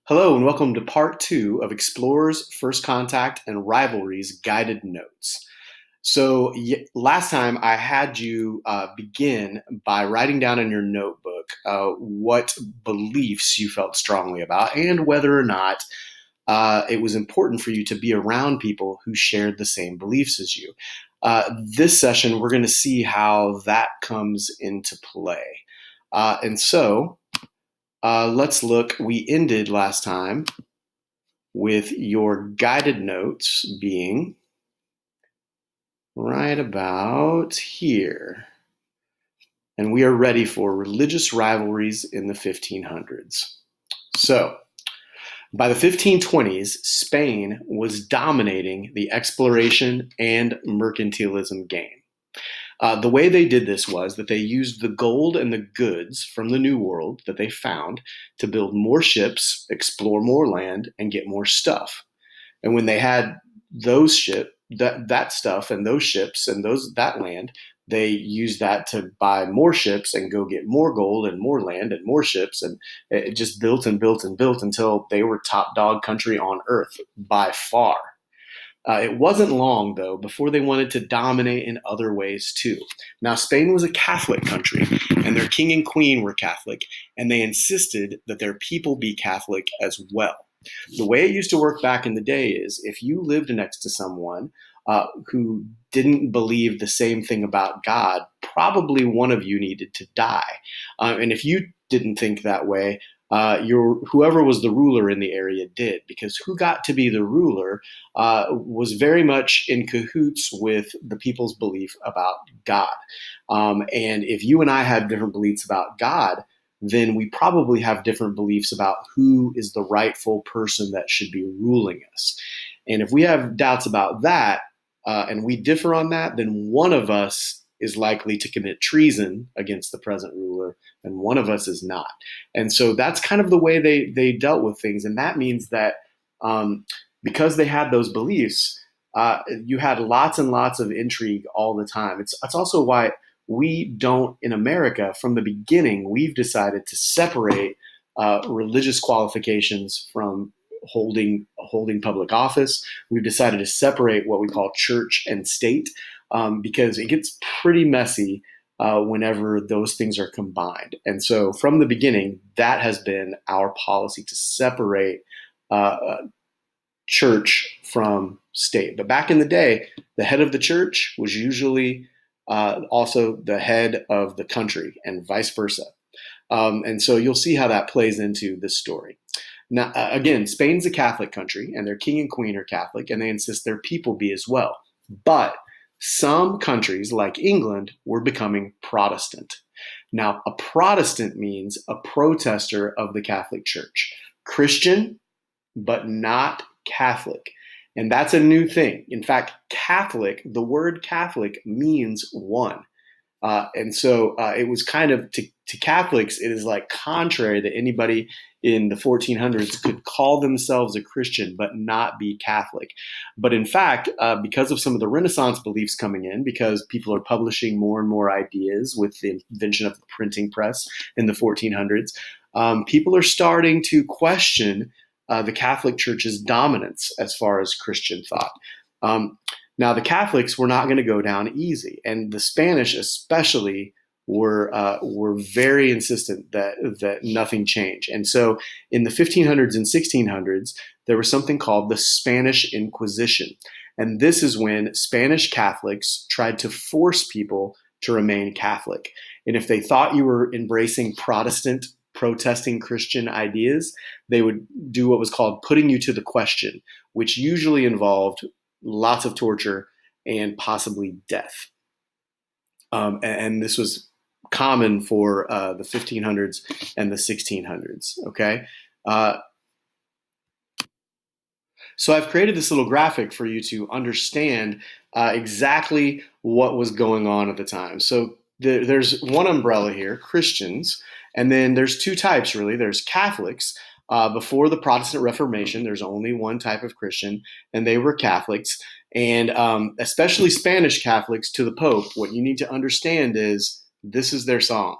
Hello and welcome to part two of Explorers, First Contact, and Rivalries Guided Notes. Last time I had you begin by writing down in your notebook what beliefs you felt strongly about and whether or not it was important for you to be around people who shared the same beliefs as you. This session, we're going to see how that comes into play. Let's look. We ended last time with your guided notes being right about here. And we are ready for religious rivalries in the 1500s. So, by the 1520s, Spain was dominating the exploration and mercantilism game. The way they did this was that they used the gold and the goods from the New World that they found to build more ships, explore more land, and get more stuff. And when they had that stuff and those ships and that land, they used that to buy more ships and go get more gold and more land and more ships, and it just built and built and built until they were top dog country on earth by far. It wasn't long, though, before they wanted to dominate in other ways, too. Now, Spain was a Catholic country, and their king and queen were Catholic, and they insisted that their people be Catholic as well. The way it used to work back in the day is if you lived next to someone who didn't believe the same thing about God, probably one of you needed to die. And if you didn't think that way, whoever was the ruler in the area did, because who got to be the ruler was very much in cahoots with the people's belief about God. And if you and I have different beliefs about God, then we probably have different beliefs about who is the rightful person that should be ruling us. And if we have doubts about that, and we differ on that, then one of us is likely to commit treason against the present ruler, and one of us is not. And so that's kind of the way they dealt with things. And that means that because they had those beliefs, you had lots and lots of intrigue all the time. It's also why we don't, in America, from the beginning, we've decided to separate religious qualifications from holding public office. We've decided to separate what we call church and state because it gets pretty messy whenever those things are combined. And so from the beginning, that has been our policy, to separate church from state. But back in the day, the head of the church was usually also the head of the country and vice versa. And so you'll see how that plays into this story. Now, again, Spain's a Catholic country, and their king and queen are Catholic, and they insist their people be as well. But some countries, like England, were becoming Protestant. Now, a Protestant means a protester of the Catholic Church. Christian, but not Catholic. And that's a new thing. In fact, Catholic, the word Catholic means one. And so it was kind of, to Catholics, it is like contrary that anybody in the 1400s could call themselves a Christian but not be Catholic. But in fact, because of some of the Renaissance beliefs coming in, because people are publishing more and more ideas with the invention of the printing press in the 1400s, people are starting to question the Catholic Church's dominance as far as Christian thought. Now, the Catholics were not going to go down easy, and the Spanish especially were very insistent that nothing change. And so in the 1500s and 1600s, there was something called the Spanish Inquisition. And this is when Spanish Catholics tried to force people to remain Catholic. And if they thought you were embracing Protestant, protesting Christian ideas, they would do what was called putting you to the question, which usually involved lots of torture and possibly death. And this was common for the 1500s and the 1600s, okay? So I've created this little graphic for you to understand exactly what was going on at the time. So there's one umbrella here, Christians, and then there's two types, really. There's Catholics. Before the Protestant Reformation, there's only one type of Christian, and they were Catholics. And especially Spanish Catholics to the Pope, what you need to understand is this is their song.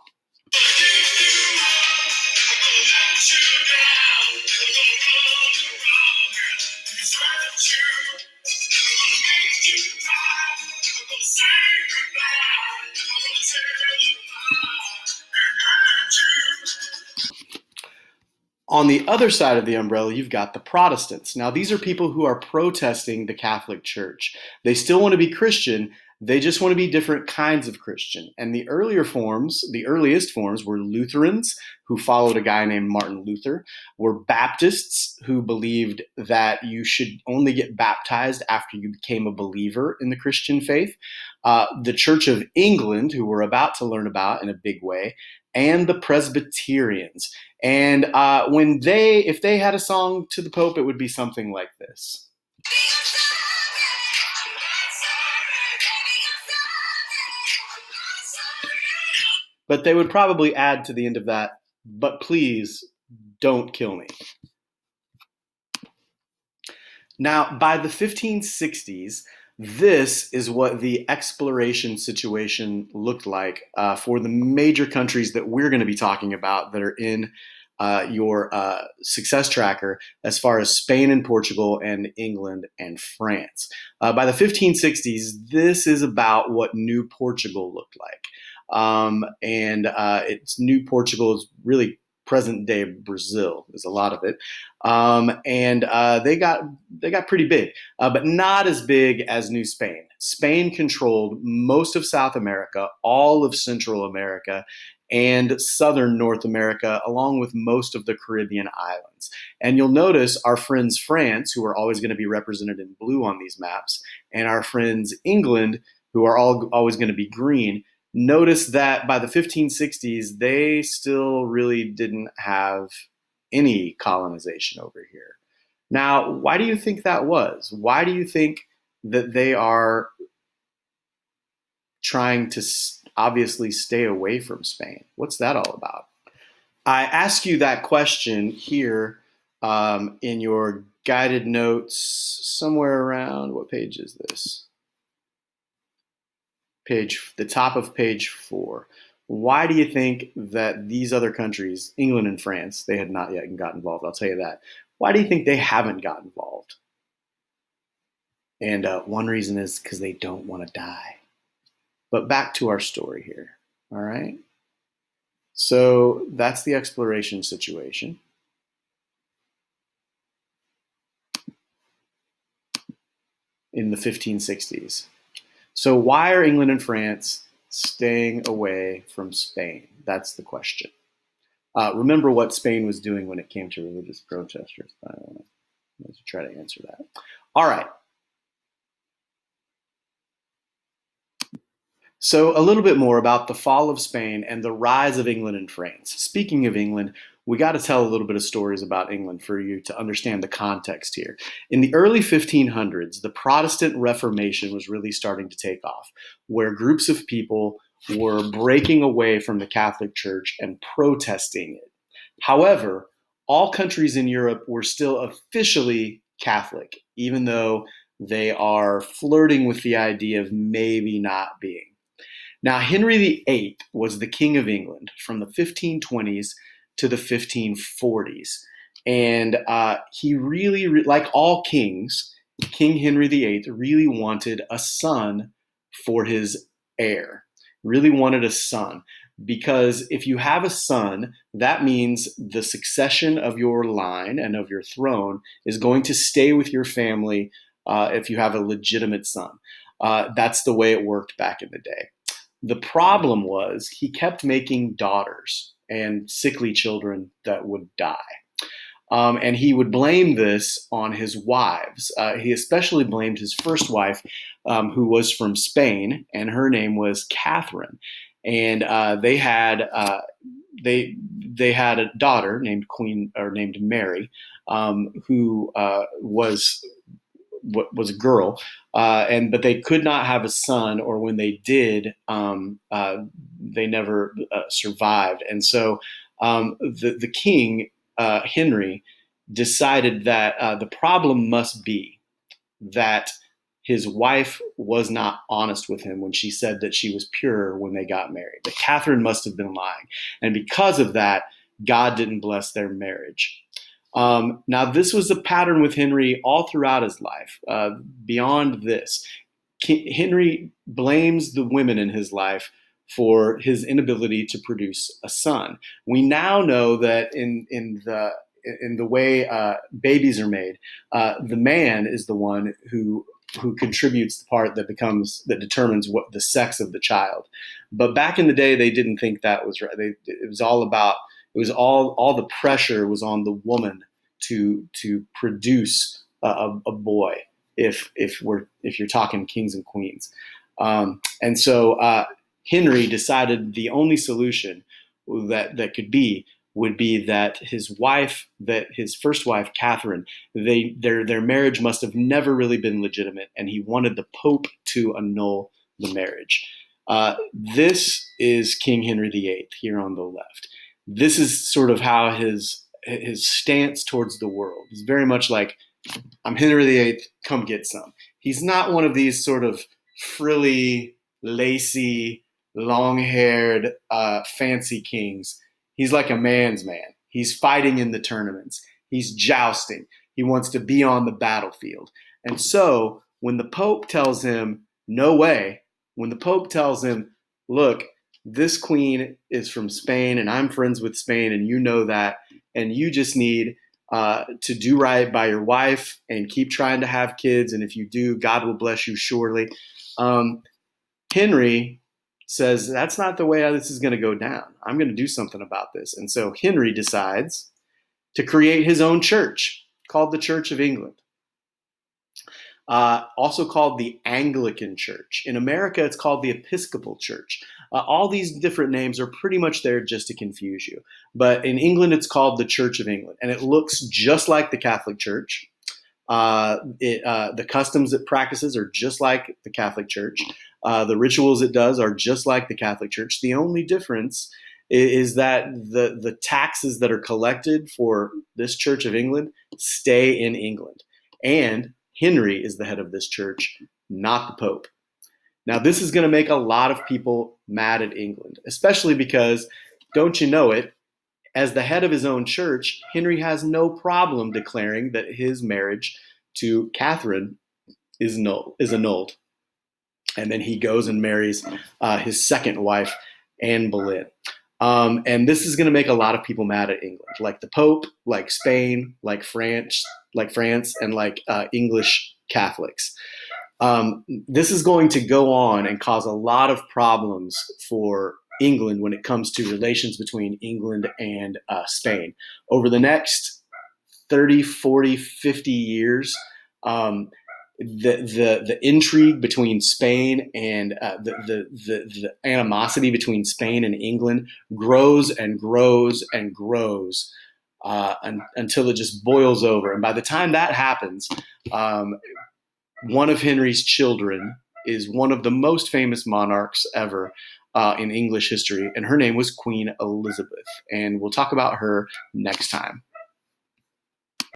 On the other side of the umbrella, you've got the Protestants. Now, these are people who are protesting the Catholic Church. They still want to be Christian, they just want to be different kinds of Christian. And the earliest forms were Lutherans, who followed a guy named Martin Luther, were Baptists, who believed that you should only get baptized after you became a believer in the Christian faith, the Church of England, who we're about to learn about in a big way, and the Presbyterians. And if they had a song to the Pope, it would be something like this. But they would probably add to the end of that, but please don't kill me. Now, by the 1560s, this is what the exploration situation looked like for the major countries that we're going to be talking about that are in your success tracker, as far as Spain and Portugal and England and France. By the 1560s, this is about what New Portugal looked like. It's New Portugal is really present day Brazil is a lot of it. They got pretty big, but not as big as New Spain. Spain controlled most of South America, all of Central America, and southern North America, along with most of the Caribbean islands. And you'll notice our friends France, who are always going to be represented in blue on these maps, and our friends England, who are always going to be green. Notice that by the 1560s, they still really didn't have any colonization over here. Now, why do you think that was? Why do you think that they are trying to obviously stay away from Spain? What's that all about? I ask you that question here in your guided notes somewhere around, what page is this? The top of page 4. Why do you think that these other countries, England and France, they had not yet got involved? I'll tell you that. Why do you think they haven't got involved? And one reason is because they don't want to die. But back to our story here. All right. So that's the exploration situation. In the 1560s. So why are England and France staying away from Spain? That's the question. Remember what Spain was doing when it came to religious protesters. Let's try to answer that. All right. So a little bit more about the fall of Spain and the rise of England and France. Speaking of England, we got to tell a little bit of stories about England for you to understand the context here. In the early 1500s, the Protestant Reformation was really starting to take off, where groups of people were breaking away from the Catholic Church and protesting it. However, all countries in Europe were still officially Catholic, even though they are flirting with the idea of maybe not being. Now, Henry VIII was the King of England from the 1520s to the 1540s. And he really, like all kings, King Henry VIII really wanted a son for his heir, really wanted a son. Because if you have a son, that means the succession of your line and of your throne is going to stay with your family if you have a legitimate son. That's the way it worked back in the day. The problem was he kept making daughters and sickly children that would die. And he would blame this on his wives. He especially blamed his first wife, who was from Spain, and her name was Catherine. And they had a daughter named Mary, who was a girl, but they could not have a son, or when they did, they never survived. And so the king, Henry, decided that the problem must be that his wife was not honest with him when she said that she was pure when they got married. That Catherine must have been lying. And because of that, God didn't bless their marriage. Now, this was a pattern with Henry all throughout his life. Beyond this, Henry blames the women in his life for his inability to produce a son. We now know that in in the way babies are made, the man is the one who contributes the part that determines what the sex of the child. But back in the day, they didn't think that was right. It was all the pressure was on the woman to produce a boy. If you're talking kings and queens, and so Henry decided the only solution that could be would be that his first wife, Catherine, their marriage must have never really been legitimate, and he wanted the Pope to annul the marriage. This is King Henry VIII here on the left. This is sort of how his stance towards the world is very much like, I'm Henry VIII, come get some. He's not one of these sort of frilly, lacy, long-haired, fancy kings. He's like a man's man. He's fighting in the tournaments. He's jousting. He wants to be on the battlefield. And so when the Pope tells him, no way, when the Pope tells him, look, this queen is from Spain and I'm friends with Spain and you know that, and you just need to do right by your wife and keep trying to have kids. And if you do, God will bless you surely. Henry says, that's not the way this is going to go down. I'm going to do something about this. And so Henry decides to create his own church called the Church of England, also called the Anglican Church. In America, it's called the Episcopal Church. All these different names are pretty much there just to confuse you. But in England, it's called the Church of England, and it looks just like the Catholic Church. The customs it practices are just like the Catholic Church. The rituals it does are just like the Catholic Church. The only difference is that the taxes that are collected for this Church of England stay in England. And Henry is the head of this church, not the Pope. Now, this is going to make a lot of people mad at England, especially because, don't you know it, as the head of his own church, Henry has no problem declaring that his marriage to Catherine is annulled. And then he goes and marries his second wife, Anne Boleyn. And this is going to make a lot of people mad at England, like the Pope, like Spain, like France, and like English Catholics. This is going to go on and cause a lot of problems for England when it comes to relations between England and Spain. Over the next 30, 40, 50 years, the intrigue between Spain and the animosity between Spain and England grows and grows and grows until it just boils over. And by the time that happens, one of Henry's children is one of the most famous monarchs ever in English history, and her name was Queen Elizabeth. And we'll talk about her next time.